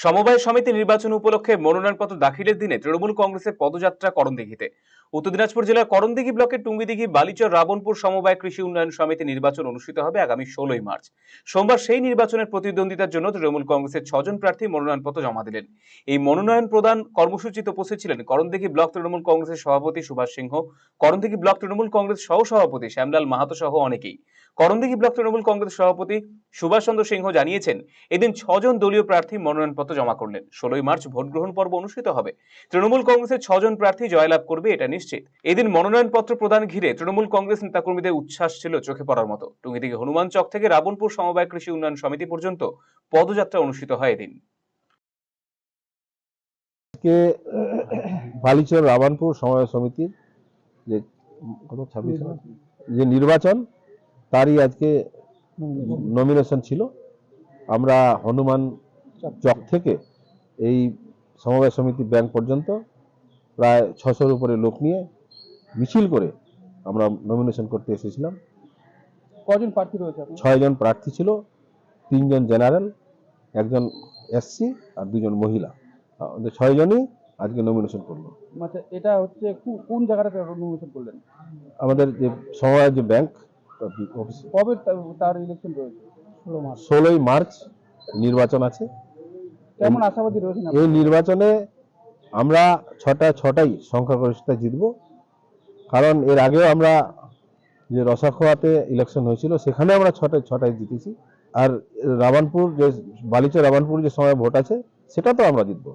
সমবায় সমিতি নির্বাচন উপলক্ষে মনোনয়নপত্র দাখিলের দিনে তৃণমূল কংগ্রেসের পদযাত্রা করণদিঘিতে। উত্তর দিনাজপুর জেলার করণদিঘি ব্লকের টুঙ্গিদিঘি বালিচর রাবণপুর সমবায় কৃষি উন্নয়ন সমিতি নির্বাচন অনুষ্ঠিত হবে আগামী 16 মার্চ। সোমবার সেই নির্বাচনের প্রতিদ্বন্দ্বিতার জন্য তৃণমূল কংগ্রেসের 6 জন প্রার্থী মনোনয়নপত্র জমা দিলেন। এই মনোনয়ন প্রদান কর্মসূচিতে উপস্থিত ছিলেন করণদিঘি ব্লক তৃণমূল কংগ্রেসের সভাপতি সুভাষ সিংহ, করণদিঘি ব্লক তৃণমূল কংগ্রেস সহ সভাপতি শ্যামলাল মাহাতো সহ অনেকেই। করণদিঘি ব্লক তৃণমূল কংগ্রেস সভাপতি সুভাষ চন্দ্র সিংহ জানিয়েছেন, এদিন 6 জন দলীয় প্রার্থী মনোনয়নপত্র জমা করলেন। 16 মার্চ ভোট গ্রহণ পর্ব অনুষ্ঠিত হবে। তৃণমূল কংগ্রেসের 6 জন প্রার্থী জয়লাভ করবে এটা নিশ্চিত। এদিন মনোনয়নপত্র প্রদান ঘিরে তৃণমূল কংগ্রেস নেতাকর্মীদের উচ্ছ্বাস ছিল চোখে পড়ার মতো। টুঙ্গিদিঘি হনুমান চক থেকে রাবণপুর সমবায় কৃষি উন্নয়ন সমিতি পর্যন্ত পদযাত্রা অনুষ্ঠিত হয় এদিন। বালিচর রাবণপুর সমবায় সমিতির যে যে নির্বাচন তারই আজকে নমিনেশন ছিল। আমরা হনুমান চক থেকে এই সমবায় সমিতি ব্যাংক পর্যন্ত প্রায় 600-র উপরে লোক নিয়ে মিছিল করে আমরা নমিনেশন করতে এসেছিলাম। কজন প্রার্থী রয়েছে? 6 জন প্রার্থী ছিল, 3 জন জেনারেল, একজন এসসি আর 2 জন মহিলা। আমাদের 6 জনই আজকে নমিনেশন করলো। আচ্ছা, এটা হচ্ছে কোন জায়গাটাতে নমিনেশন করলেন? আমাদের যে সমবায় যে ব্যাংক অফিস। কবে তার ইলেকশন রয়েছে? 16 মার্চ নির্বাচন আছে। কেমন আশাবাদী রয়েছেন? এই নির্বাচনে আমরা ছটাই সংখ্যাগরিষ্ঠতা জিতব, কারণ এর আগেও আমরা যে রসাখোয়াতে ইলেকশন হয়েছিল সেখানে আমরা ছটায় জিতেছি। আর রাবণপুর যে বালিচর রাবণপুর যে সময় ভোট আছে সেটা তো আমরা জিতবো।